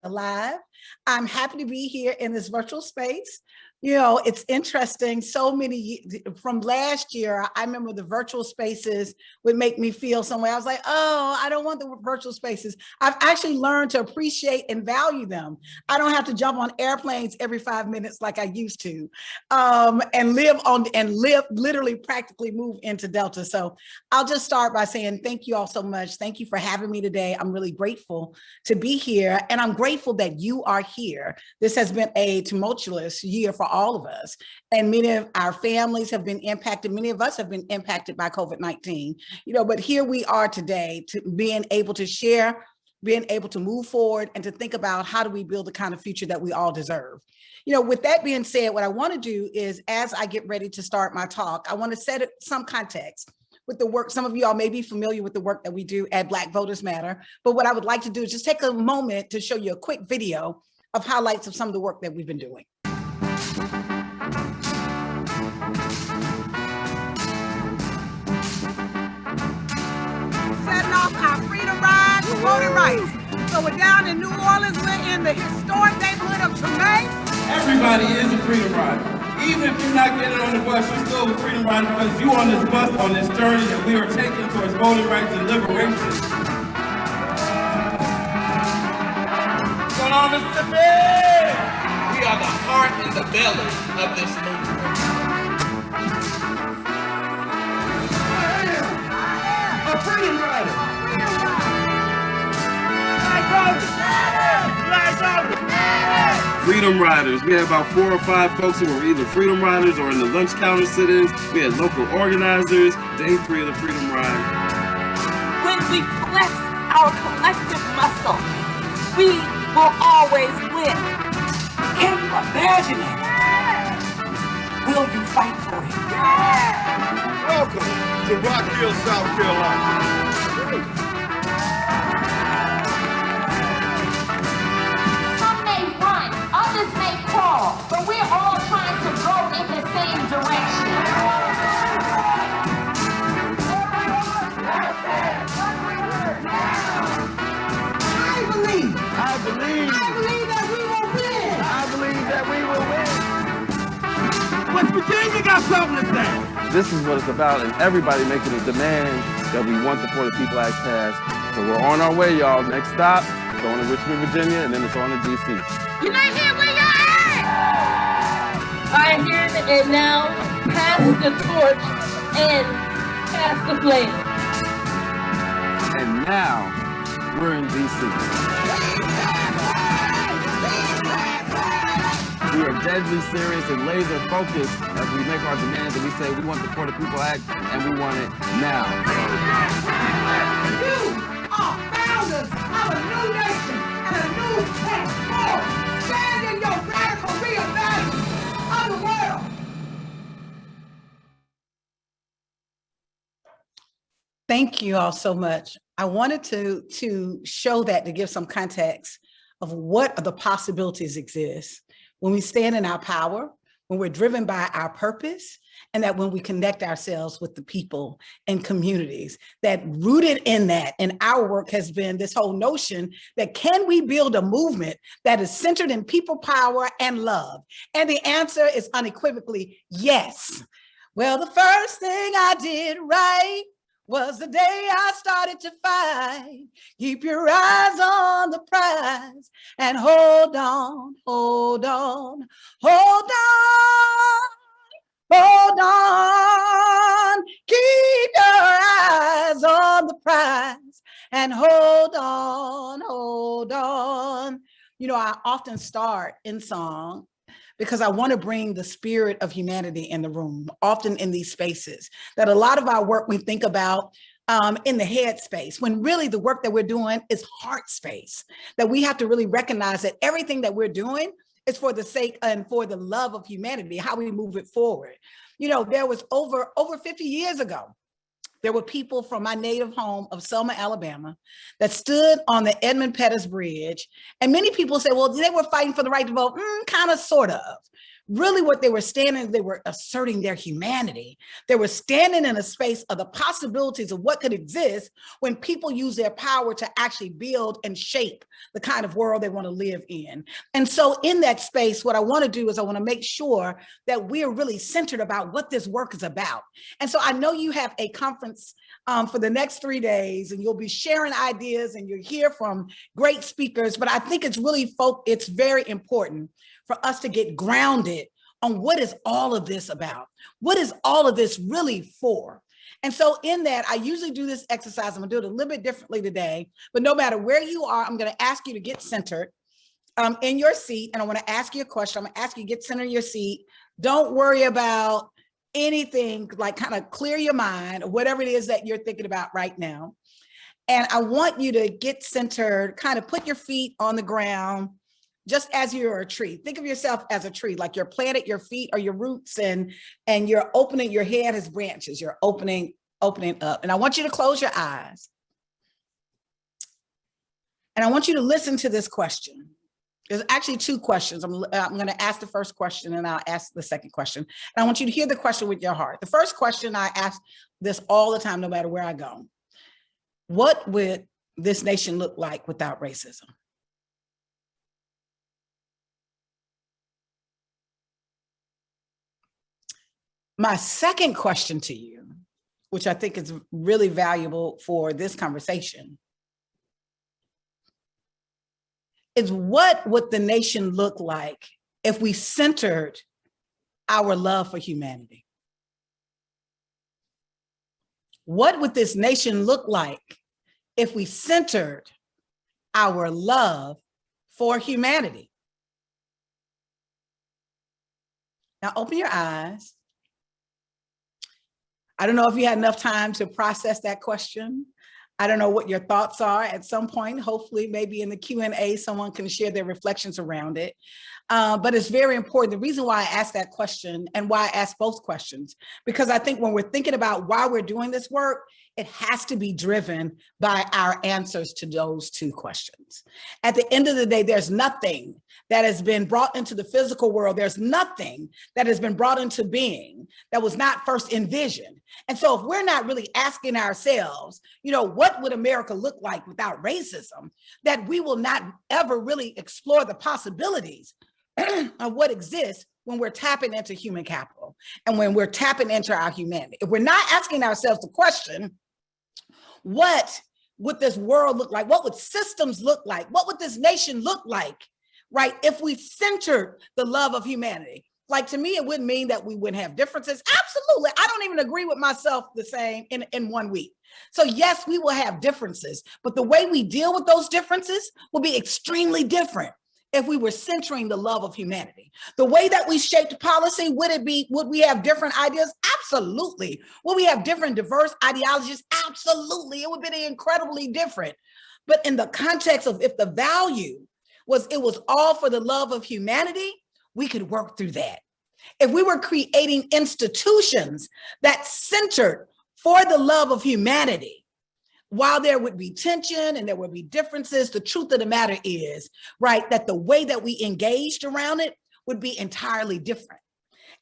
alive. I'm happy to be here in this virtual space. You know, it's interesting. So many from last year, I remember the virtual spaces would make me feel some way. I was like, oh, I don't want the virtual spaces. I've actually learned to appreciate and value them. I don't have to jump on airplanes every 5 minutes like I used to, and literally practically move into Delta. So I'll just start by saying thank you all so much. Thank you for having me today. I'm really grateful to be here, and I'm grateful that you are here. This has been a tumultuous year for all of us, and many of our families have been impacted. Many of us have been impacted by COVID-19, you know, but here we are today, to being able to share, being able to move forward, and to think about how do we build the kind of future that we all deserve. You know, with that being said, what I want to do is, as I get ready to start my talk, I want to set some context with the work. Some of you all may be familiar with the work that we do at Black Voters Matter, but what I would like to do is just take a moment to show you a quick video of highlights of some of the work that we've been doing. Setting off our freedom ride for voting rights. So we're down in New Orleans. We're in the historic neighborhood of Tremaine. Everybody is a freedom rider. Even if you're not getting on the bus, you're still a freedom rider because you're on this bus on this journey that we are taking towards voting rights and liberation. What's going on, Mississippi? We are the heart and the belly of this movement. A freedom rider. Freedom riders. We had about 4 or 5 folks who were either freedom riders or in the lunch counter sit-ins. We had local organizers. Day 3 of the freedom ride. When we flex our collective muscle, we will always win. Can you imagine it? Will you fight for it? Welcome to Rock Hill, South Carolina. Some may run, others may crawl, but we're all trying to go in the same direction. I believe that we will win. I believe that we will win. West Virginia got something to say. This is what it's about, and everybody making a demand that we want the For the People Act passed. So we're on our way, y'all. Next stop, going to Richmond, Virginia, and then it's on to DC. You're not here where you're at! I am here and now pass the torch and pass the flame. And now, we're in DC. We are deadly serious and laser focused as we make our demands, and we say we want the For the People Act, and we want it now. You are founders of a new nation and a new platform. Stand in your radical reimagining of the world. Thank you all so much. I wanted to show that, to give some context of what are the possibilities exist when we stand in our power, when we're driven by our purpose, and that when we connect ourselves with the people and communities, that rooted in that, and our work has been this whole notion that can we build a movement that is centered in people power and love? And the answer is unequivocally yes. Well, the first thing I did right was the day I started to fight. Keep your eyes on the prize and hold on, hold on, hold on, hold on. Keep your eyes on the prize and hold on, hold on. You know, I often start in song because I want to bring the spirit of humanity in the room, often in these spaces, that a lot of our work we think about in the head space, when really the work that we're doing is heart space, that we have to really recognize that everything that we're doing is for the sake and for the love of humanity, how we move it forward. You know, there was over 50 years ago, there were people from my native home of Selma, Alabama, that stood on the Edmund Pettus Bridge. And many people say, well, they were fighting for the right to vote, kind of, sort of. Really what they were standing, they were asserting their humanity. They were standing in a space of the possibilities of what could exist when people use their power to actually build and shape the kind of world they want to live in. And so in that space, what I want to do is I want to make sure that we are really centered about what this work is about. And so I know you have a conference for the next 3 days, and you'll be sharing ideas and you'll hear from great speakers, but I think it's very important for us to get grounded on what is all of this about? What is all of this really for? And so in that, I usually do this exercise. I'm gonna do it a little bit differently today, but no matter where you are, I'm gonna ask you to get centered in your seat. And I wanna ask you a question. I'm gonna ask you to get centered in your seat. Don't worry about anything, like kind of clear your mind or whatever it is that you're thinking about right now. And I want you to get centered, kind of put your feet on the ground, just as you're a tree. Think of yourself as a tree, like you're planted, your feet are your roots, and you're opening, your head has branches, you're opening up. And I want you to close your eyes. And I want you to listen to this question. There's actually 2 questions. I'm gonna ask the first question and I'll ask the second question. And I want you to hear the question with your heart. The first question, I ask this all the time, no matter where I go. What would this nation look like without racism? My second question to you, which I think is really valuable for this conversation, is what would the nation look like if we centered our love for humanity? What would this nation look like if we centered our love for humanity? Now open your eyes. I don't know if you had enough time to process that question. I don't know what your thoughts are. At some point, hopefully, maybe in the Q&A, someone can share their reflections around it. But it's very important. The reason why I asked that question and why I asked both questions, because I think when we're thinking about why we're doing this work, it has to be driven by our answers to those 2 questions. At the end of the day, there's nothing that has been brought into the physical world. There's nothing that has been brought into being that was not first envisioned. And so if we're not really asking ourselves, what would America look like without racism, that we will not ever really explore the possibilities of what exists when we're tapping into human capital and when we're tapping into our humanity. If we're not asking ourselves the question, what would this world look like? What would systems look like? What would this nation look like, right, if we centered the love of humanity? Like, to me, it wouldn't mean that we wouldn't have differences. Absolutely. I don't even agree with myself the same in 1 week. So yes, we will have differences, but the way we deal with those differences will be extremely different if we were centering the love of humanity. The way that we shaped policy, would we have different ideas? Absolutely. Would we have different diverse ideologies? Absolutely. It would be incredibly different. But in the context of if the value was, it was all for the love of humanity, we could work through that. If we were creating institutions that centered for the love of humanity, while there would be tension and there would be differences, the truth of the matter is, right, that the way that we engaged around it would be entirely different.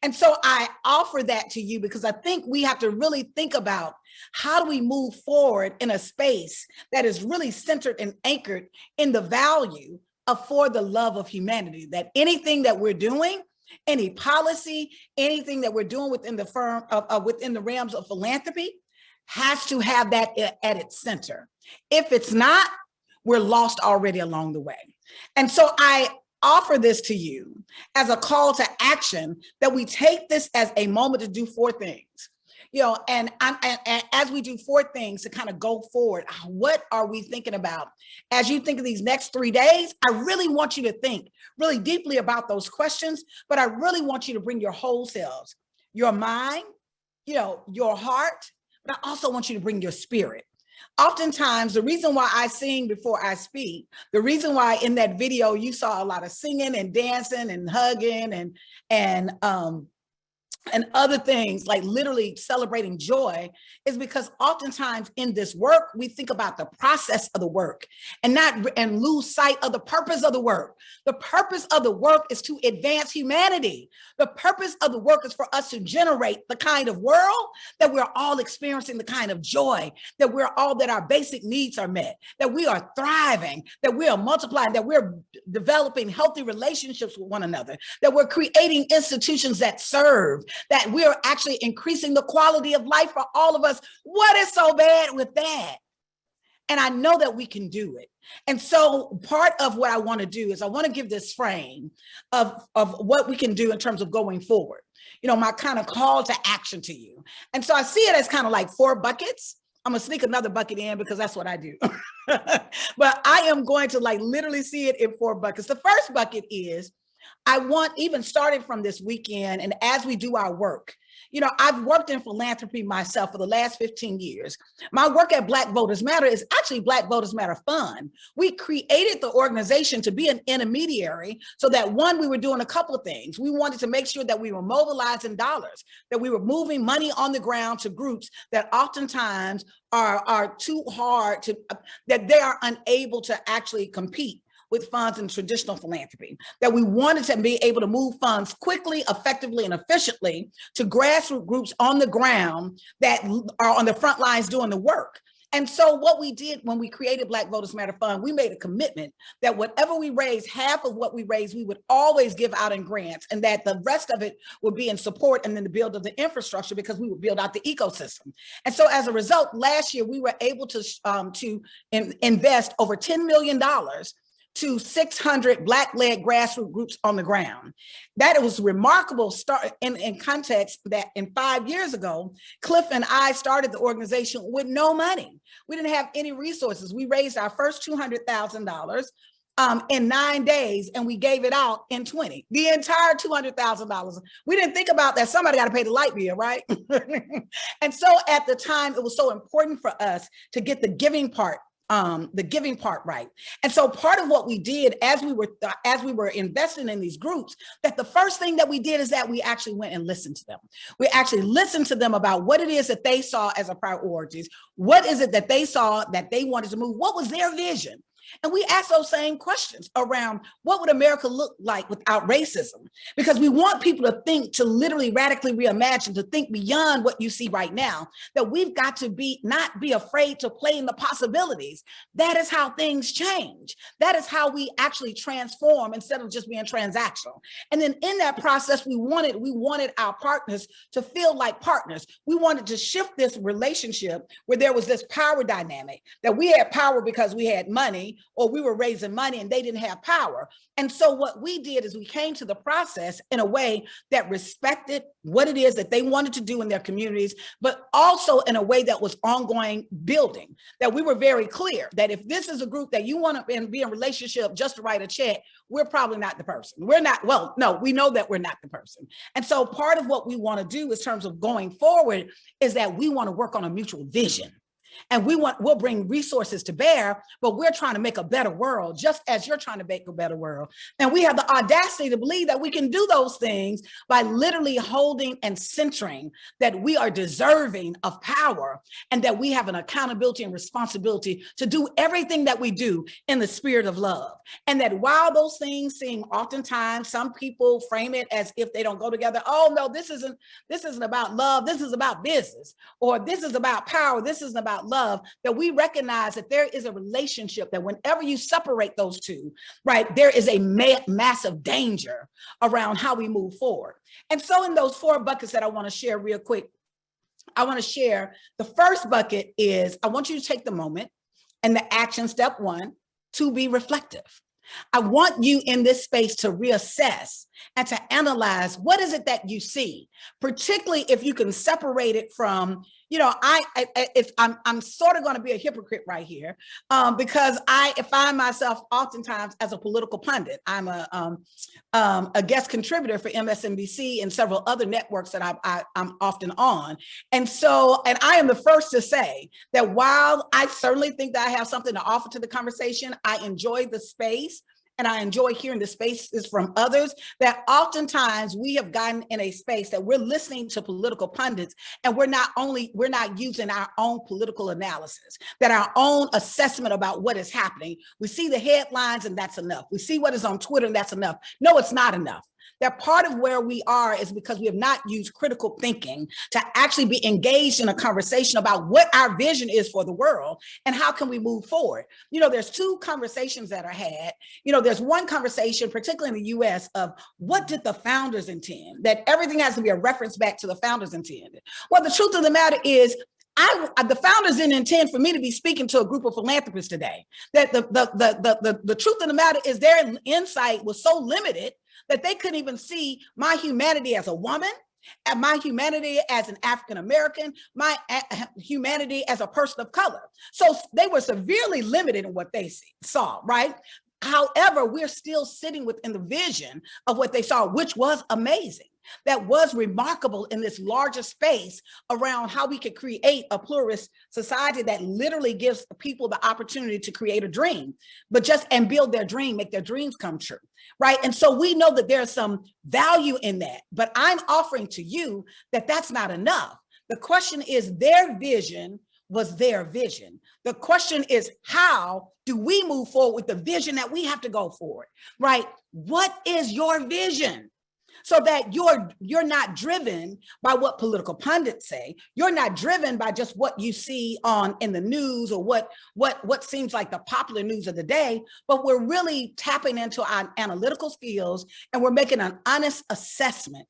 And so I offer that to you because I think we have to really think about how do we move forward in a space that is really centered and anchored in the value of for the love of humanity, that anything that we're doing, any policy, anything that we're doing within the firm, within the realms of philanthropy, has to have that at its center. If it's not, we're lost already along the way. And so I offer this to you as a call to action, that we take this as a moment to do 4 things. And as we do 4 things to kind of go forward, what are we thinking about? As you think of these next 3 days, I really want you to think really deeply about those questions, but I really want you to bring your whole selves, your mind, your heart, but I also want you to bring your spirit. Oftentimes, the reason why I sing before I speak, the reason why in that video you saw a lot of singing and dancing and hugging and and other things like literally celebrating joy is because oftentimes in this work, we think about the process of the work and lose sight of the purpose of the work. The purpose of the work is to advance humanity. The purpose of the work is for us to generate the kind of world that we're all experiencing, the kind of joy that our basic needs are met, that we are thriving, that we are multiplying, that we're developing healthy relationships with one another, that we're creating institutions that serve, that we are actually increasing the quality of life for all of us. What is so bad with that? And I know that we can do it. And so part of what I want to do is I want to give this frame of what we can do in terms of going forward. You know, my kind of call to action to you. And so I see it as kind of like 4 buckets. I'm gonna sneak another bucket in because that's what I do. But I am going to like literally see it in 4 buckets. The first bucket is I want, even starting from this weekend and as we do our work, you know, I've worked in philanthropy myself for the last 15 years. My work at Black Voters Matter is actually Black Voters Matter Fund. We created the organization to be an intermediary so that one, we were doing a couple of things. We wanted to make sure that we were mobilizing dollars, that we were moving money on the ground to groups that oftentimes are too hard to, that they are unable to actually compete with funds in traditional philanthropy, that we wanted to be able to move funds quickly, effectively, and efficiently to grassroots groups on the ground that are on the front lines doing the work. And so what we did when we created Black Voters Matter Fund, we made a commitment that whatever we raised, half of what we raised, we would always give out in grants, and that the rest of it would be in support and then the build of the infrastructure because we would build out the ecosystem. And so as a result, last year, we were able to invest over $10 million to 600 Black-led grassroots groups on the ground. That it was remarkable start in context that in 5 years ago, Cliff and I started the organization with no money. We didn't have any resources. We raised our first $200,000 in 9 days and we gave it out in 20, the entire $200,000. We didn't think about that. Somebody got to pay the light bill, right? And so at the time, it was so important for us to get the giving part right. And so part of what we did as we were investing in these groups, that the first thing that we did is that we actually went and listened to them. We actually listened to them about what it is that they saw as a priorities. What is it that they saw that they wanted to move? What was their vision? And we asked those same questions around what would America look like without racism? Because we want people to think, to literally radically reimagine, to think beyond what you see right now, that we've got to not be afraid to play in the possibilities. That is how things change. That is how we actually transform instead of just being transactional. And then in that process, we wanted our partners to feel like partners. We wanted to shift this relationship where there was this power dynamic, that we had power because we had money, or we were raising money and they didn't have power. And so what we did is we came to the process in a way that respected what it is that they wanted to do in their communities, but also in a way that was ongoing building, that we were very clear that if this is a group that you want to be in relationship just to write a check, we're probably not the person. We're not, well, no, we know that we're not the person. And so part of what we want to do in terms of going forward is that we want to work on a mutual vision. And we'll bring resources to bear, but we're trying to make a better world, just as you're trying to make a better world. And we have the audacity to believe that we can do those things by literally holding and centering that we are deserving of power and that we have an accountability and responsibility to do everything that we do in the spirit of love. And that while those things seem oftentimes, some people frame it as if they don't go together. Oh no, this isn't about love. This is about business, or this is about power. This isn't about love, that we recognize that there is a relationship that whenever you separate those two, right, there is a massive danger around how we move forward. And so in those 4 buckets that I want to share real quick, I want to share the first bucket is I want you to take the moment and the action, step 1, to be reflective. I want you in this space to reassess and to analyze what is it that you see, particularly if you can separate it from, you know, I'm sort of going to be a hypocrite right here because I find myself oftentimes as a political pundit. I'm a guest contributor for MSNBC and several other networks that I'm often on. And I am the first to say that while I certainly think that I have something to offer to the conversation, I enjoy the space and I enjoy hearing the spaces from others, that oftentimes we have gotten in a space that we're listening to political pundits, and we're not using our own political analysis, that our own assessment about what is happening. We see the headlines and that's enough. We see what is on Twitter and that's enough. No, it's not enough. That part of where we are is because we have not used critical thinking to actually be engaged in a conversation about what our vision is for the world and how can we move forward. You know, there's two conversations that are had. You know, there's one conversation, particularly in the US, of what did the founders intend? That everything has to be a reference back to the founders intended. Well, the truth of the matter is, the founders didn't intend for me to be speaking to a group of philanthropists today. That the truth of the matter is their insight was so limited that they couldn't even see my humanity as a woman, and my humanity as an African-American, my humanity as a person of color. So they were severely limited in what they saw, right? However, we're still sitting within the vision of what they saw, which was amazing. That was remarkable in this larger space around how we could create a pluralist society that literally gives people the opportunity to create a dream, and build their dream, make their dreams come true, right? And so we know that there's some value in that, but I'm offering to you that that's not enough. The question is, their vision was their vision. The question is, how do we move forward with the vision that we have to go forward, right? What is your vision? So that you're not driven by what political pundits say. You're not driven by just what you see in the news or what seems like the popular news of the day, but we're really tapping into our analytical skills, and we're making an honest assessment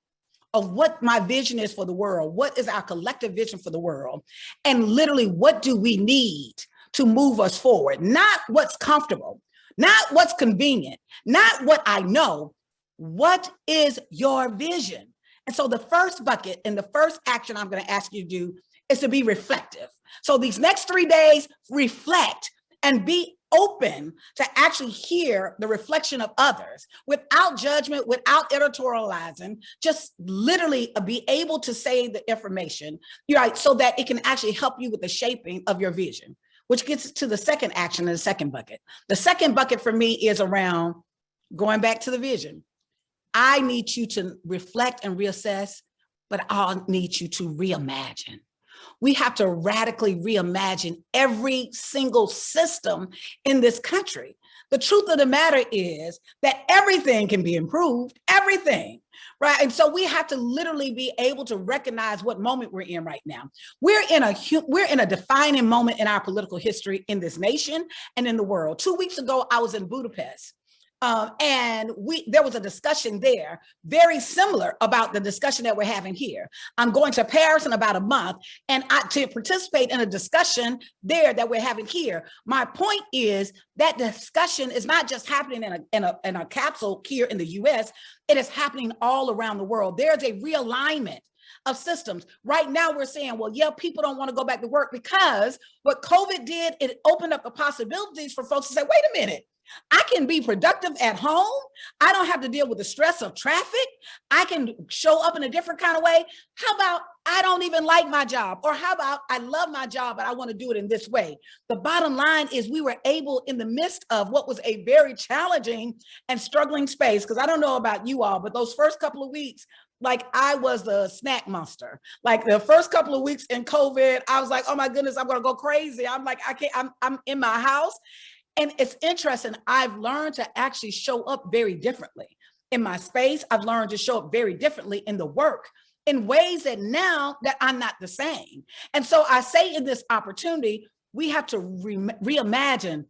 of what my vision is for the world. What is our collective vision for the world? And literally, what do we need to move us forward? Not what's comfortable, not what's convenient, not what I know. What is your vision? And so the first bucket and the first action I'm going to ask you to do is to be reflective. So these next 3 days, reflect and be open to actually hear the reflection of others without judgment, without editorializing, just literally be able to say the information, right, so that it can actually help you with the shaping of your vision, which gets to the second action in the second bucket. The second bucket for me is around going back to the vision. I need you to reflect and reassess, but I'll need you to reimagine. We have to radically reimagine every single system in this country. The truth of the matter is that everything can be improved, everything, right? And so we have to literally be able to recognize what moment we're in right now. We're in a defining moment in our political history in this nation and in the world. 2 weeks ago, I was in Budapest. And there was a discussion there very similar about the discussion that we're having here. I'm going to Paris in about a month, and to participate in a discussion there that we're having here. My point is that discussion is not just happening in a capsule here in the US, it is happening all around the world. There's a realignment of systems. Right now we're saying, well, yeah, people don't want to go back to work because what COVID did, it opened up the possibilities for folks to say, wait a minute, I can be productive at home. I don't have to deal with the stress of traffic. I can show up in a different kind of way. How about I don't even like my job? Or how about I love my job, but I want to do it in this way? The bottom line is we were able, in the midst of what was a very challenging and struggling space, because I don't know about you all, but those first couple of weeks, like I was the snack monster. Like the first couple of weeks in COVID, I was like, oh my goodness, I'm going to go crazy. I'm like, I can't, I'm in my house. And it's interesting, I've learned to actually show up very differently in my space. I've learned to show up very differently in the work in ways that now that I'm not the same. And so I say in this opportunity, we have to reimagine,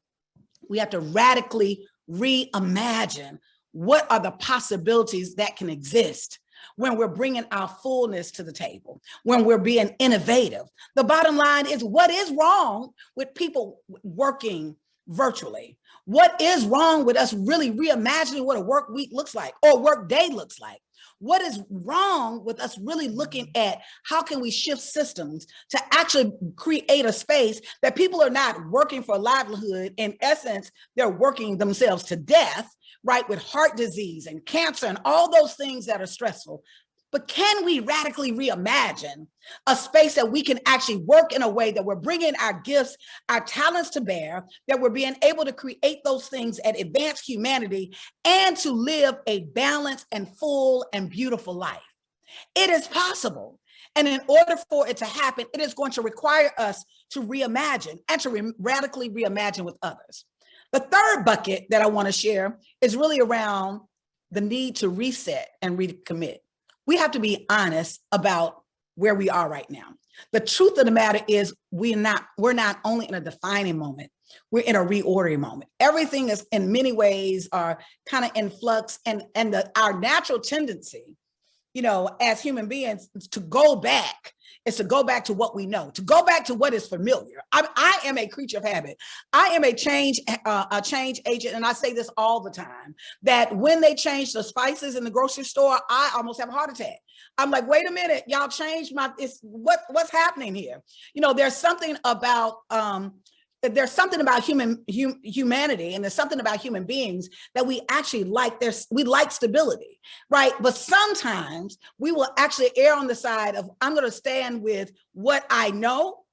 we have to radically reimagine what are the possibilities that can exist when we're bringing our fullness to the table, when we're being innovative. The bottom line is, what is wrong with people working virtually? What is wrong with us really reimagining what a work week looks like or work day looks like? What is wrong with us really looking at how can we shift systems to actually create a space that people are not working for a livelihood? In essence, they're working themselves to death, right? With heart disease and cancer and all those things that are stressful. but can we radically reimagine a space that we can actually work in a way that we're bringing our gifts, our talents to bear, that we're being able to create those things that advance humanity and to live a balanced and full and beautiful life? It is possible. And in order for it to happen, it is going to require us to reimagine and to radically reimagine with others. The third bucket that I want to share is really around the need to reset and recommit. We have to be honest about where we are right now. The truth of the matter is we're not only in a defining moment, we're in a reordering moment. Everything is in many ways are kind of in flux, and our natural tendency, you know, as human beings, to go back is to go back to what we know, to go back to what is familiar. I am a creature of habit. I am a change agent, and I say this all the time, that when they change the spices in the grocery store, I almost have a heart attack. I'm like, wait a minute, y'all changed what's happening here? You know, there's something about humanity, and there's something about human beings that we actually like. We like stability, right? But sometimes we will actually err on the side of, I'm going to stand with what I know,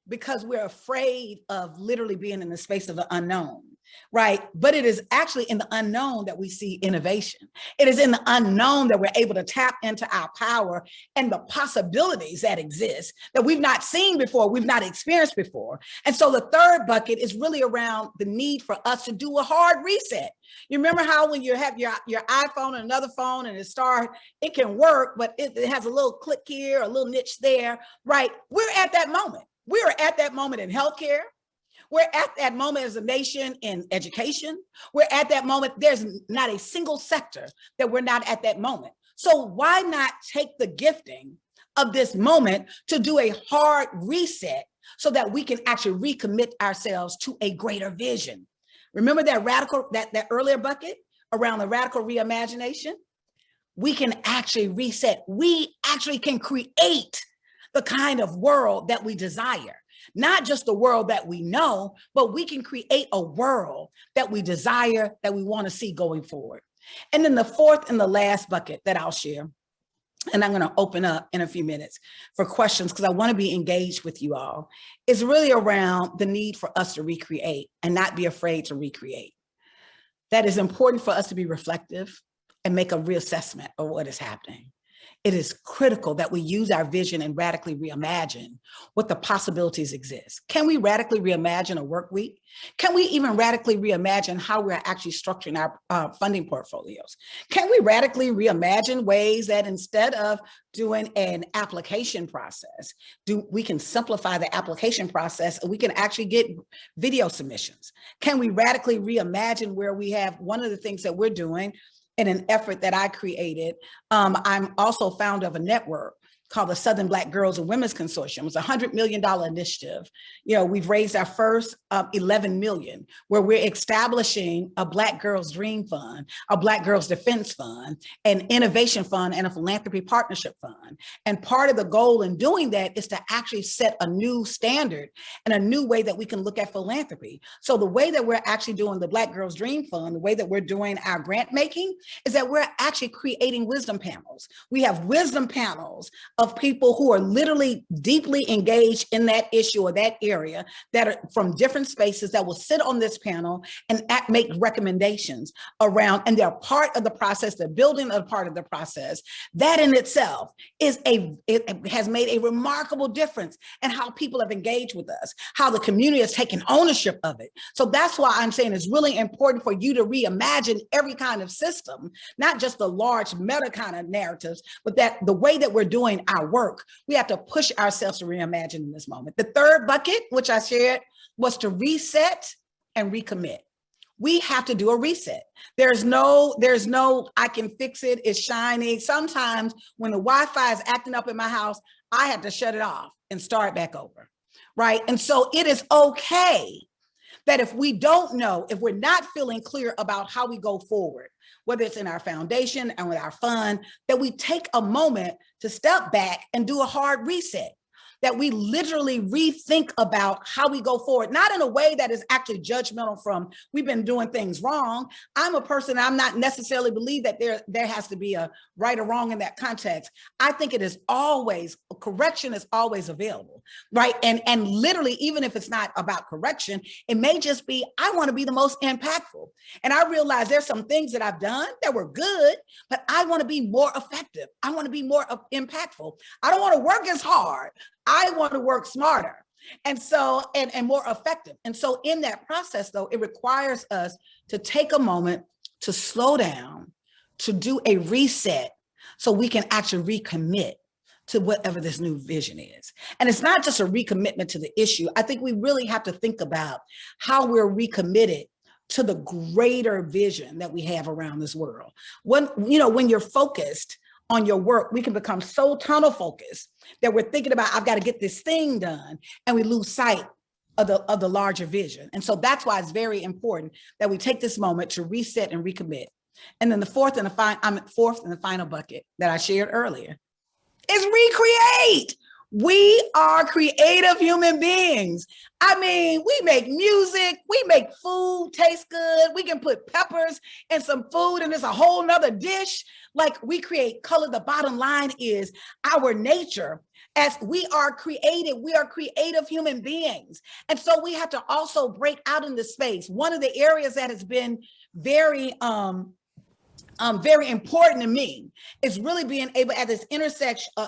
because we're afraid of literally being in the space of the unknown, right? But it is actually in the unknown that we see innovation. It is in the unknown that we're able to tap into our power and the possibilities that exist that we've not seen before, we've not experienced before. And so the third bucket is really around the need for us to do a hard reset. You remember how when you have your iPhone and another phone and it can work, but it has a little click here, a little niche there, right? We're at that moment. We are at that moment in healthcare. We're at that moment as a nation in education. We're at that moment. There's not a single sector that we're not at that moment. So why not take the gifting of this moment to do a hard reset so that we can actually recommit ourselves to a greater vision? Remember that earlier bucket around the radical reimagination? We can actually reset. We actually can create the kind of world that we desire. Not just the world that we know, but we can create a world that we desire, that we want to see going forward. And then the fourth and the last bucket that I'll share, and I'm going to open up in a few minutes for questions because I want to be engaged with you all, is really around the need for us to recreate and not be afraid to recreate. That is important for us to be reflective and make a reassessment of what is happening. It is critical that we use our vision and radically reimagine what the possibilities exist. Can we radically reimagine a work week? Can we even radically reimagine how we're actually structuring our funding portfolios? Can we radically reimagine ways that instead of doing an application process, we can simplify the application process and we can actually get video submissions? Can we radically reimagine where we have one of the things that we're doing in an effort that I created? I'm also founder of a network called the Southern Black Girls and Women's Consortium. It's a $100 million initiative. You know, we've raised our first 11 million, where we're establishing a Black Girls Dream Fund, a Black Girls Defense Fund, an innovation fund, and a philanthropy partnership fund. And part of the goal in doing that is to actually set a new standard and a new way that we can look at philanthropy. So the way that we're actually doing the Black Girls Dream Fund, the way that we're doing our grant making, is that we're actually creating wisdom panels. We have wisdom panels of people who are literally deeply engaged in that issue or that area, that are from different spaces, that will sit on this panel and make recommendations around, and they're part of the process, they're building a part of the process. That in itself it has made a remarkable difference in how people have engaged with us, how the community has taken ownership of it. So that's why I'm saying it's really important for you to reimagine every kind of system, not just the large meta kind of narratives, but that the way that we're doing our work, we have to push ourselves to reimagine in this moment. The third bucket, which I shared, was to reset and recommit. We have to do a reset. There's no, I can fix it, it's shiny. Sometimes when the Wi-Fi is acting up in my house, I have to shut it off and start back over, right? And so it is okay that if we don't know, if we're not feeling clear about how we go forward, whether it's in our foundation and with our fund, that we take a moment to step back and do a hard reset. that we literally rethink about how we go forward, not in a way that is actually judgmental from we've been doing things wrong. I'm a person, I'm not necessarily believe that there has to be a right or wrong in that context. I think it is always, correction is always available, right? And literally, even if it's not about correction, it may just be, I want to be the most impactful. And I realize there's some things that I've done that were good, but I want to be more effective. I want to be more impactful. I don't want to work as hard. I want to work smarter. And so, and more effective. And so in that process, though, it requires us to take a moment to slow down, to do a reset so we can actually recommit to whatever this new vision is. And it's not just a recommitment to the issue. I think we really have to think about how we're recommitted to the greater vision that we have around this world. When you're focused on your work, we can become so tunnel focused that we're thinking about, I've got to get this thing done, and we lose sight of the larger vision. And so that's why it's very important that we take this moment to reset and recommit. And then the fourth and the final bucket that I shared earlier is recreate. We are creative human beings. I mean, we make music, we make food taste good. We can put peppers in some food and it's a whole nother dish. Like, we create color. The bottom line is our nature. As we are creative human beings. And so we have to also break out in this space. One of the areas that has been very important to me is really being able at this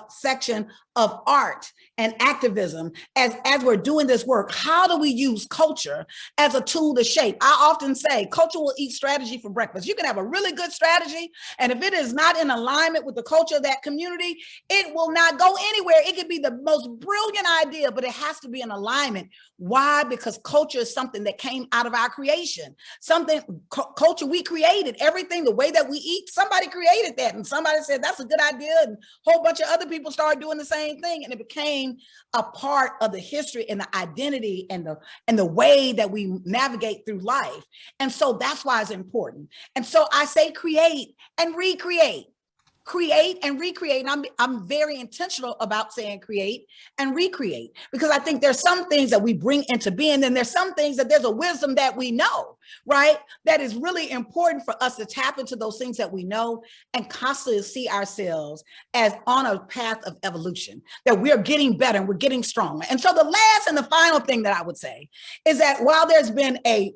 section of art and activism as we're doing this work. How do we use culture as a tool to shape? I often say culture will eat strategy for breakfast. You can have a really good strategy, and if it is not in alignment with the culture of that community, it will not go anywhere. It could be the most brilliant idea, but it has to be in alignment. Why? Because culture is something that came out of our creation. Culture we created. Everything, the way that we eat, somebody created that, and somebody said that's a good idea, and a whole bunch of other people started doing the same thing, and it became a part of the history and the identity and the way that we navigate through life. And so that's why it's important. And so I say create and recreate. Create and recreate. And I'm very intentional about saying create and recreate, because I think there's some things that we bring into being, and there's some things that there's a wisdom that we know, right? That is really important for us to tap into those things that we know and constantly see ourselves as on a path of evolution, that we're getting better and we're getting stronger. And so the last and the final thing that I would say is that while there's been an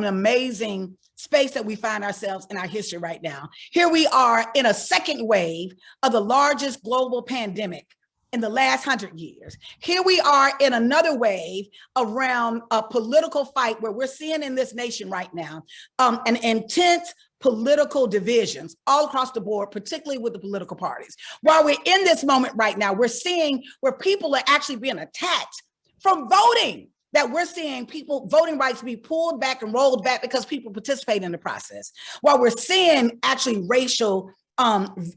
amazing space that we find ourselves in our history right now, here we are in a second wave of the largest global pandemic in the last 100 years. Here we are in another wave around a political fight where we're seeing in this nation right now an intense political divisions all across the board, particularly with the political parties. While we're in this moment right now, we're seeing where people are actually being attacked from voting, that we're seeing people voting rights be pulled back and rolled back because people participate in the process. While we're seeing actually racial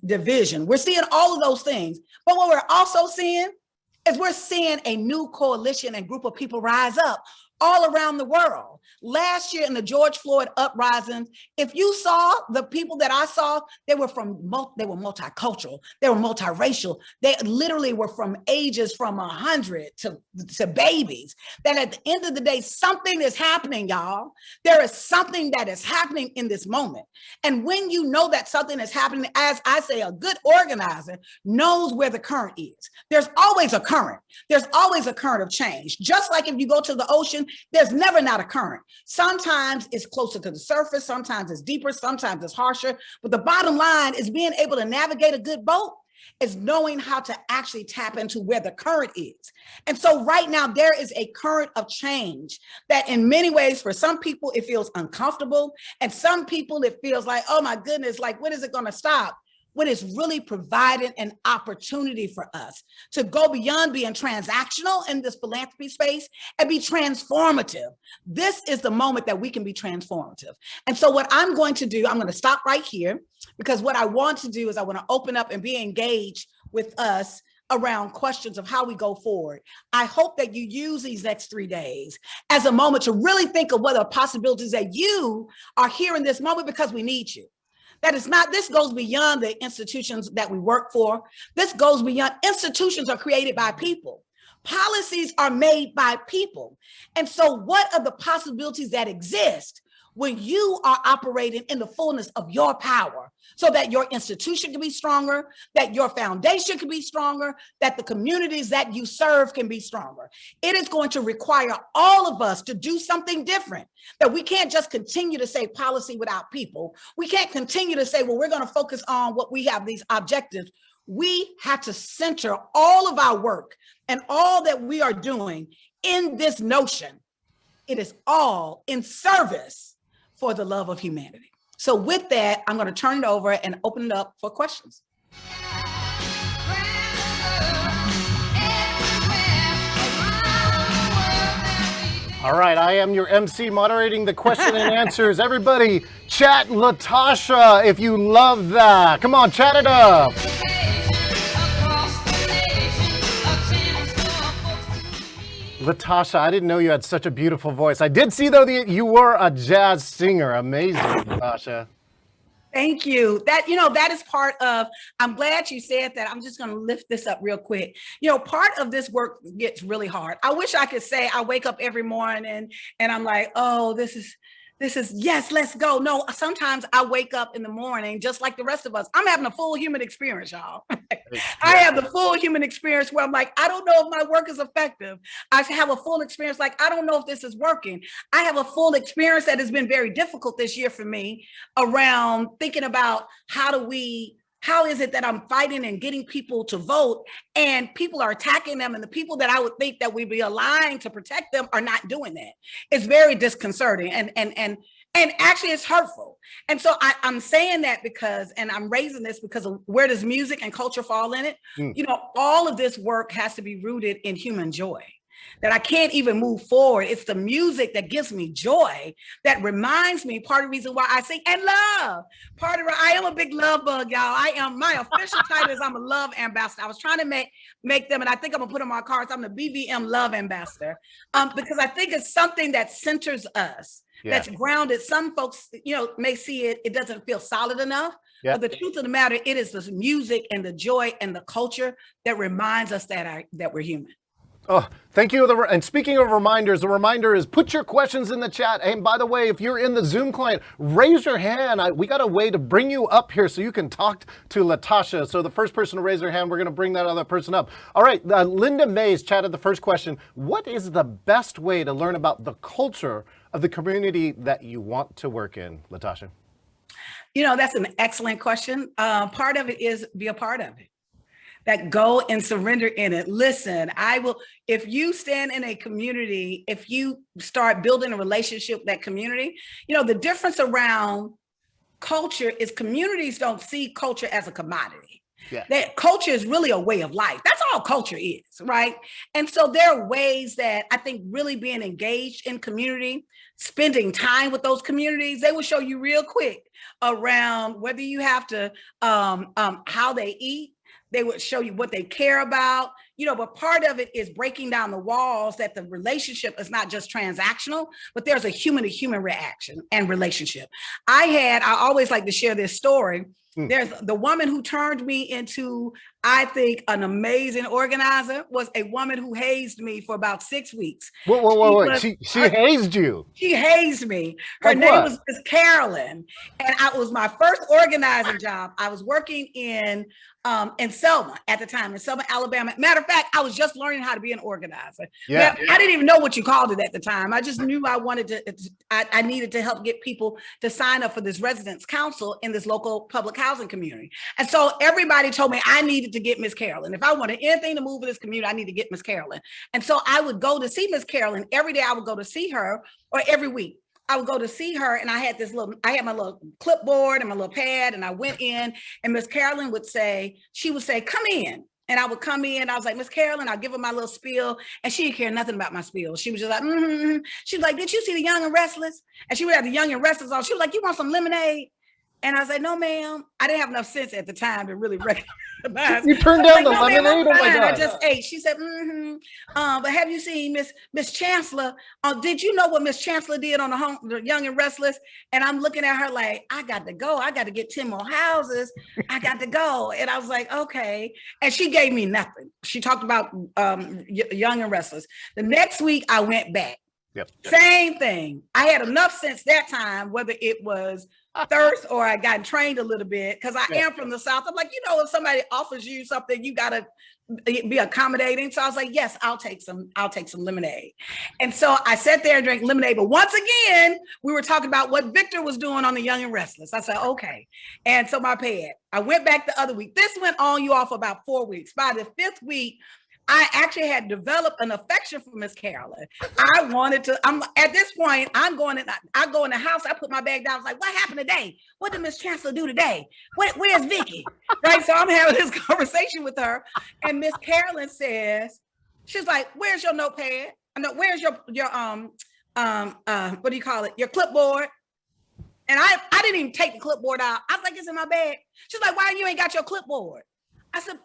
division, we're seeing all of those things. But what we're also seeing is we're seeing a new coalition and group of people rise up all around the world. Last year in the George Floyd uprisings, if you saw the people that I saw, they were multicultural, they were multiracial. They literally were from ages from 100 to babies. That at the end of the day, something is happening, y'all. There is something that is happening in this moment. And when you know that something is happening, as I say, a good organizer knows where the current is. There's always a current. There's always a current of change. Just like if you go to the ocean, there's never not a current. Sometimes it's closer to the surface, sometimes it's deeper, sometimes it's harsher. But the bottom line is being able to navigate a good boat is knowing how to actually tap into where the current is. And so right now there is a current of change that in many ways, for some people, it feels uncomfortable. And some people, it feels like, oh my goodness, like when is it going to stop? When it's really provided an opportunity for us to go beyond being transactional in this philanthropy space and be transformative. This is the moment that we can be transformative. And so what I'm going to do, I'm going to stop right here, because what I want to do is I want to open up and be engaged with us around questions of how we go forward. I hope that you use these next 3 days as a moment to really think of what are possibilities that you are here in this moment, because we need you. That is not, this goes beyond the institutions that we work for. This goes beyond, institutions are created by people. Policies are made by people. And so what are the possibilities that exist when you are operating in the fullness of your power, so that your institution can be stronger, that your foundation can be stronger, that the communities that you serve can be stronger? It is going to require all of us to do something different, that we can't just continue to say policy without people. We can't continue to say, well, we're going to focus on what we have, these objectives. We have to center all of our work and all that we are doing in this notion. It is all in service for the love of humanity. So with that, I'm going to turn it over and open it up for questions. All right, I am your MC moderating the question and answers. Everybody, chat LaTosha if you love that. Come on, chat it up. LaTosha, I didn't know you had such a beautiful voice. I did see, though, that you were a jazz singer. Amazing, LaTosha. Thank you. That is part of, I'm glad you said that. I'm just going to lift this up real quick. Part of this work gets really hard. I wish I could say I wake up every morning and I'm like, oh, this is, yes, let's go. No, sometimes I wake up in the morning, just like the rest of us. I'm having a full human experience, y'all. I have the full human experience where I'm like, I don't know if my work is effective. I have a full experience like, I don't know if this is working. I have a full experience that has been very difficult this year for me around thinking about how is it that I'm fighting and getting people to vote and people are attacking them, and the people that I would think that we'd be aligned to protect them are not doing that. It's very disconcerting and actually it's hurtful. And so I'm saying that because, and I'm raising this because of where does music and culture fall in it? All of this work has to be rooted in human joy. That I can't even move forward. It's the music that gives me joy, that reminds me, part of the reason why I sing, and love. I am a big love bug, y'all. My official title is I'm a love ambassador. I was trying to make them, and I think I'm gonna put on my cards, I'm the BVM love ambassador, because I think it's something that centers us, that's grounded. Some folks, may see it doesn't feel solid enough. But the truth of the matter, it is the music and the joy and the culture that reminds us that we're human. Oh, thank you. And speaking of reminders, the reminder is put your questions in the chat. And by the way, if you're in the Zoom client, raise your hand. We got a way to bring you up here so you can talk to LaTosha. So the first person to raise their hand, we're going to bring that other person up. All right, Linda Mays chatted the first question. What is the best way to learn about the culture of the community that you want to work in, LaTosha? That's an excellent question. Part of it is be a part of it. That go and surrender in it. Listen, if you stand in a community, if you start building a relationship with that community, the difference around culture is communities don't see culture as a commodity. That culture is really a way of life. That's all culture is, right? And so there are ways that I think really being engaged in community, spending time with those communities, they will show you real quick around whether you have to, how they eat. They would show you what they care about, but part of it is breaking down the walls that the relationship is not just transactional, but there's a human to human reaction and relationship. I always like to share this story. There's the woman who turned me into, I think, an amazing organizer was a woman who hazed me for about 6 weeks. Whoa. She hazed you? She hazed me. Her name was Miss Carolyn. And it was my first organizing job. I was working in Selma at the time, in Selma, Alabama. Matter of fact, I was just learning how to be an organizer. I didn't even know what you called it at the time. I just knew I needed to help get people to sign up for this residence council in this local public housing community. And so everybody told me I needed to get Miss Carolyn. If I wanted anything to move in this community, I need to get Miss Carolyn. And so I would go to see Miss Carolyn every day. I would go to see her, or every week. I would go to see her, and I had my little clipboard and my little pad, and I went in, and Miss Carolyn would say, come in. And I would come in, I was like, Miss Carolyn, I'll give her my little spiel. And she didn't care nothing about my spiel. She was just like, She was like, did you see The Young and Restless? And she would have The Young and Restless on. She was like, you want some lemonade? And I was like, no, ma'am. I didn't have enough sense at the time to really recognize. You turned down the no, ma'am, lemonade? I'm Oh my fine. God. I just ate. She said, but have you seen Miss Chancellor? Did you know what Miss Chancellor did on the Young and Restless? And I'm looking at her like, I got to go. I got to get 10 more houses. I got to go. And I was like, okay. And she gave me nothing. She talked about Young and Restless. The next week I went back. Yep. Same thing. I had enough sense that time, whether it was thirst or I got trained a little bit, because I am from the South. I'm like, if somebody offers you something, you gotta be accommodating. So I was like, yes, I'll take some lemonade. And so I sat there and drank lemonade. But once again, we were talking about what Victor was doing on the Young and Restless. I said, okay. And so I went back the other week. This went on you all for about 4 weeks. By the 5th week, I actually had developed an affection for Miss Carolyn. I wanted to, at this point, I go in the house, I put my bag down. I was like, what happened today? What did Miss Chancellor do today? Where's Vicky? Right. So I'm having this conversation with her. And Miss Carolyn says, she's like, where's your notepad? Where's your what do you call it? Your clipboard. And I didn't even take the clipboard out. I was like, it's in my bag. She's like, why you ain't got your clipboard? I said,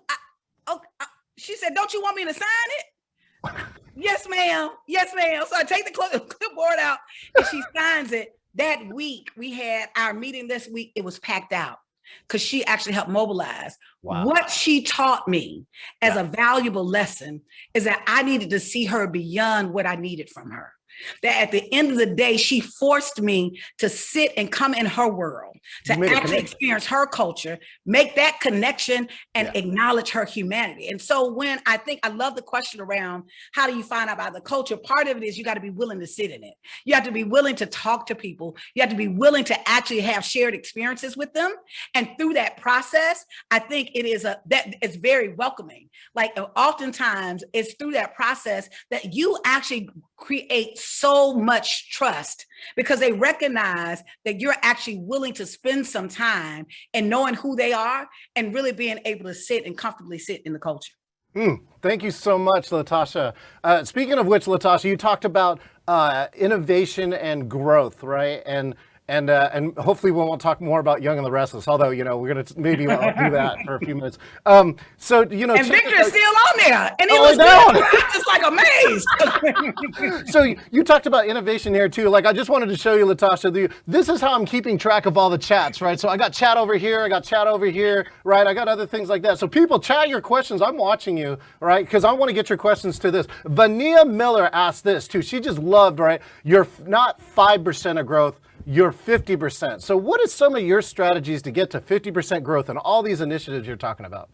she said, don't you want me to sign it? Yes, ma'am. Yes, ma'am. So I take the clipboard out and she signs it. That week we had our meeting this week. It was packed out because she actually helped mobilize. Wow. What she taught me as a valuable lesson is that I needed to see her beyond what I needed from her. That at the end of the day, she forced me to sit and come in her world, to actually experience her culture, make that connection and acknowledge her humanity. And so when I love the question around how do you find out about the culture, part of it is you got to be willing to sit in it. You have to be willing to talk to people. You have to be willing to actually have shared experiences with them. And through that process, I think it's very welcoming. Like oftentimes it's through that process that you actually create so much trust because they recognize that you're actually willing to spend some time and knowing who they are and really being able to sit and comfortably sit in the culture. Thank you so much, LaTosha. Speaking of which, LaTosha, you talked about innovation and growth, right? And hopefully we won't talk more about Young and the Restless, although, we're going to maybe do that for a few minutes. And Victor is still on there, and he was just like amazed. So you talked about innovation here too. Like, I just wanted to show you, LaTosha, this is how I'm keeping track of all the chats, right? So I got chat over here, I got chat over here, right? I got other things like that. So people, chat your questions. I'm watching you, right? Because I want to get your questions to this. Vania Miller asked this too. She just loved, right? You're not 5% of growth, you're 50%. So what is some of your strategies to get to 50% growth and all these initiatives you're talking about?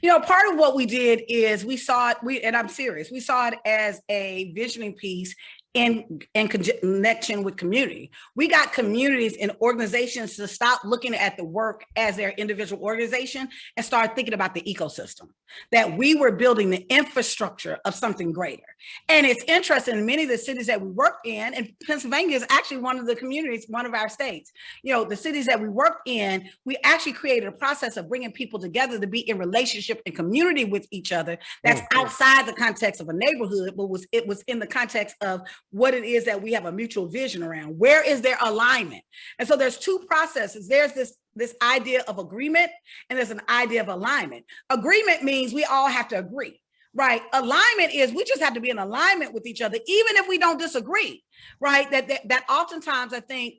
Part of what we did is we saw it, and I'm serious, we saw it as a visioning piece in connection with community. We got communities and organizations to stop looking at the work as their individual organization and start thinking about the ecosystem, that we were building the infrastructure of something greater. And it's interesting, in many of the cities that we work in, and Pennsylvania is actually one of the communities, one of our states, the cities that we work in, we actually created a process of bringing people together to be in relationship and community with each other that's outside the context of a neighborhood, but it was in the context of what it is that we have a mutual vision around. Where is their alignment? And so there's two processes. There's this idea of agreement, and there's an idea of alignment. Agreement means we all have to agree, right? Alignment is we just have to be in alignment with each other, even if we don't disagree, right? That oftentimes I think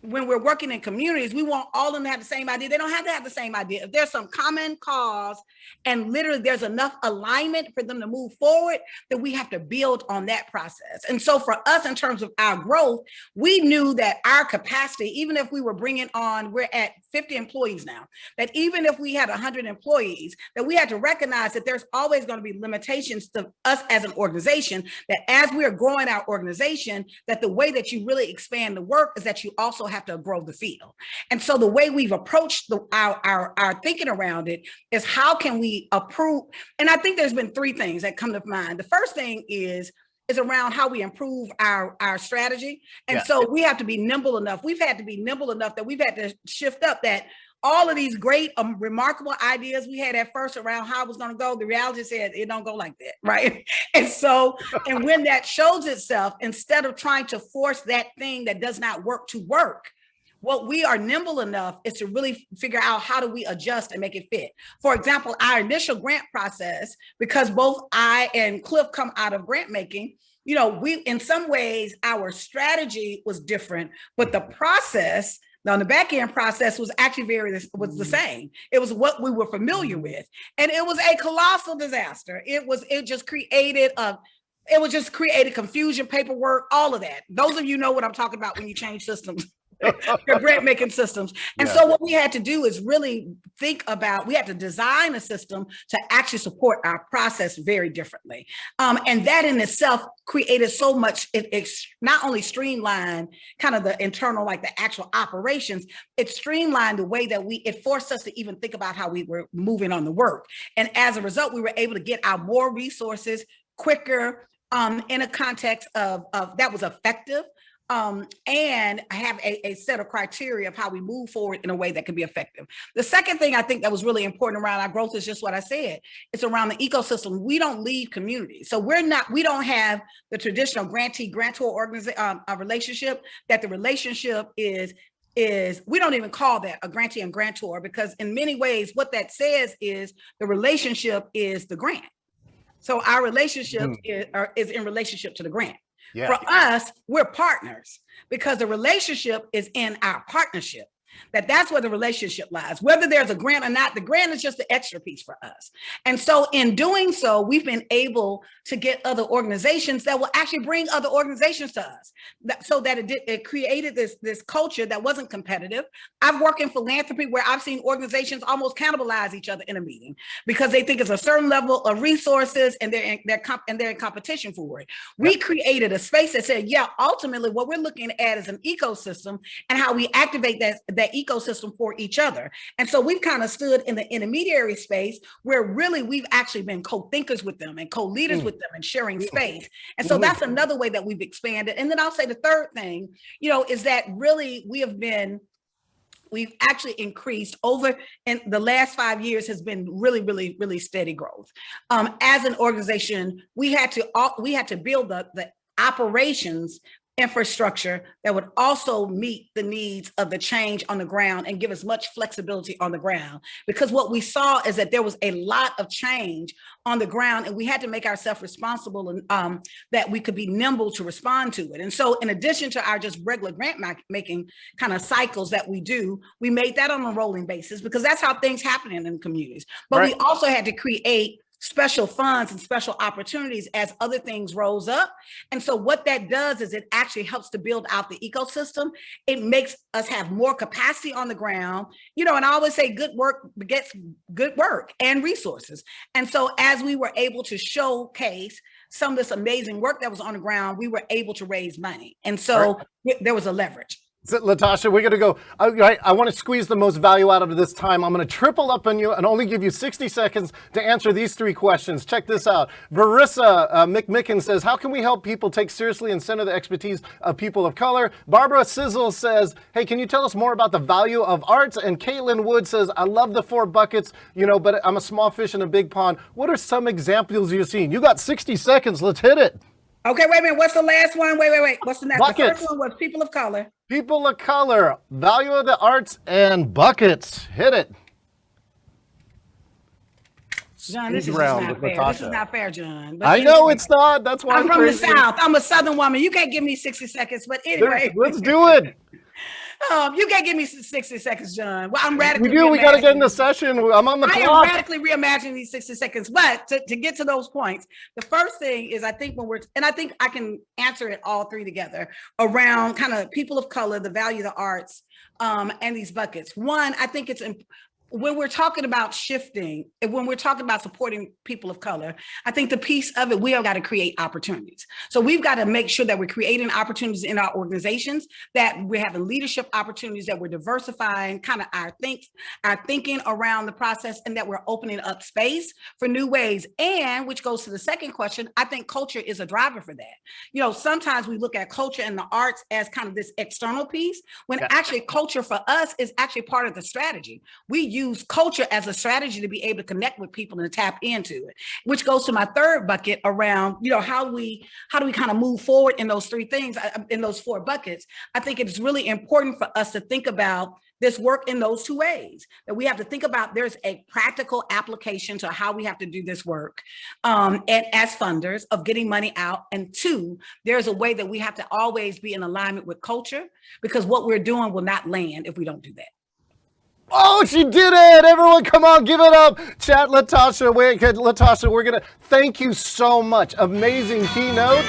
when we're working in communities, we want all of them to have the same idea. They don't have to have the same idea. If there's some common cause and literally there's enough alignment for them to move forward, then we have to build on that process. And so for us, in terms of our growth, we knew that our capacity, even if we were bringing on, we're at 50 employees now, that even if we had 100 employees, that we had to recognize that there's always going to be limitations to us as an organization, that as we are growing our organization, that the way that you really expand the work is that you also have to grow the field. And so the way we've approached our thinking around it is how can we approve? And I think there's been three things that come to mind. The first thing is around how we improve our strategy. And so we have to be nimble enough. We've had to be nimble enough that we've had to shift up that all of these great, remarkable ideas we had at first around how it was going to go, the reality said it don't go like that, right? And so, and when that shows itself, instead of trying to force that thing that does not work to work, what we are nimble enough is to really figure out how do we adjust and make it fit. For example, our initial grant process, because both I and Cliff come out of grant making, we, in some ways, our strategy was different, but the process, now the back end process was actually was the same. It was what we were familiar with. And it was a colossal disaster. It just created confusion, paperwork, all of that. Those of you know what I'm talking about when you change systems. Your grant making systems. And so what we had to do is really think about, we had to design a system to actually support our process very differently. And that in itself created so much, it not only streamlined kind of the internal, like the actual operations, it streamlined the way that it forced us to even think about how we were moving on the work. And as a result, we were able to get out more resources quicker in a context of that was effective. And have a set of criteria of how we move forward in a way that can be effective. The second thing I think that was really important around our growth is just what I said. It's around the ecosystem. We don't leave communities. So we don't have the traditional grantee-grantor relationship, that the relationship is we don't even call that a grantee and grantor, because in many ways, what that says is the relationship is the grant. So our relationship is in relationship to the grant. Yeah. For us, we're partners because the relationship is in our partnership. That's where the relationship lies. Whether there's a grant or not, the grant is just the extra piece for us. And so in doing so, we've been able to get other organizations that will actually bring other organizations to us, so that it created this culture that wasn't competitive. I've worked in philanthropy where I've seen organizations almost cannibalize each other in a meeting because they think it's a certain level of resources and they're in competition for it. We created a space that said, ultimately what we're looking at is an ecosystem and how we activate that ecosystem for each other. And so we've kind of stood in the intermediary space where really we've actually been co-thinkers with them and co-leaders with them and sharing space. And so that's another way that we've expanded. And then I'll say the third thing, is that really we've actually increased over in the last 5 years has been really, really, really steady growth. As an organization, we had to build the operations infrastructure that would also meet the needs of the change on the ground and give us much flexibility on the ground. Because what we saw is that there was a lot of change on the ground and we had to make ourselves responsible and that we could be nimble to respond to it. And so in addition to our just regular grant making kind of cycles that we do, we made that on a rolling basis because that's how things happen in communities. But we also had to create special funds and special opportunities as other things rose up. And so what that does is it actually helps to build out the ecosystem. It makes us have more capacity on the ground, and I always say good work begets good work and resources. And so as we were able to showcase some of this amazing work that was on the ground, we were able to raise money. And so there was a leverage. So, LaTosha, we're going to go. I want to squeeze the most value out of this time. I'm going to triple up on you and only give you 60 seconds to answer these 3 questions. Check this out. Verissa McMicken says, how can we help people take seriously and center the expertise of people of color? Barbara Sizzle says, hey, can you tell us more about the value of arts? And Caitlin Wood says, I love the 4 buckets, but I'm a small fish in a big pond. What are some examples you've seen? You got 60 seconds. Let's hit it. Okay, wait a minute. What's the last one? Wait. What's the next? Buckets. The first one was people of color. People of color, value of the arts, and buckets. Hit it. John, this is not fair. This is not fair, John. But I know it's not. That's why I'm from the South. I'm a Southern woman. You can't give me 60 seconds. But anyway, let's do it. You can't give me 60 seconds, John. Well, I'm radically. We got to get in the session. I'm on the clock. I am radically reimagining these 60 seconds. But to get to those points, the first thing is I think I think I can answer it all 3 together around kind of people of color, the value of the arts, and these buckets. One, I think it's when we're talking about shifting, and when we're talking about supporting people of color, I think the piece of it, we have got to create opportunities. So we've got to make sure that we're creating opportunities in our organizations, that we're having leadership opportunities, that we're diversifying kind of our thinking around the process, and that we're opening up space for new ways. And which goes to the second question, I think culture is a driver for that. Sometimes we look at culture and the arts as kind of this external piece, when actually culture for us is actually part of the strategy. We use use culture as a strategy to be able to connect with people and to tap into it, which goes to my third bucket around, how do we kind of move forward in those three things, in those four buckets. I think it's really important for us to think about this work in those two ways, that we have to think about there's a practical application to how we have to do this work, and as funders of getting money out. And two, there's a way that we have to always be in alignment with culture, because what we're doing will not land if we don't do that. Oh, she did it! Everyone, come on, give it up. Chat, LaTosha. Wait, LaTosha, we're going to thank you so much. Amazing keynote.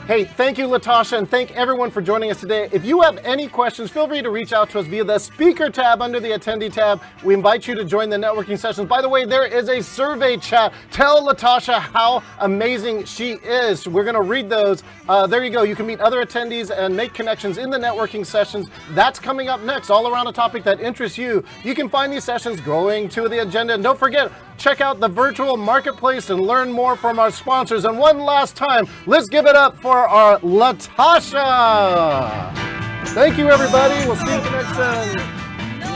Hey, thank you, LaTosha, and thank everyone for joining us today. If you have any questions, feel free to reach out to us via the speaker tab under the attendee tab. We invite you to join the networking sessions. By the way, there is a survey chat. Tell LaTosha how amazing she is. We're going to read those. There you go. You can meet other attendees and make connections in the networking sessions. That's coming up next, all around a topic that interests you. You can find these sessions going to the agenda. And don't forget, check out the virtual marketplace and learn more from our sponsors. And one last time, let's give it up for our LaTosha. Thank you, everybody. We'll see you next time.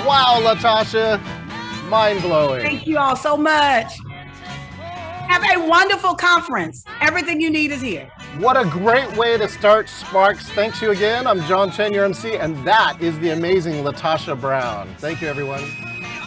Wow, LaTosha, mind-blowing. Thank you all so much. Have a wonderful conference. Everything you need is here. What a great way to start SPARX. Thanks you again. I'm John Chen, your MC, and that is the amazing LaTosha Brown. Thank you, everyone.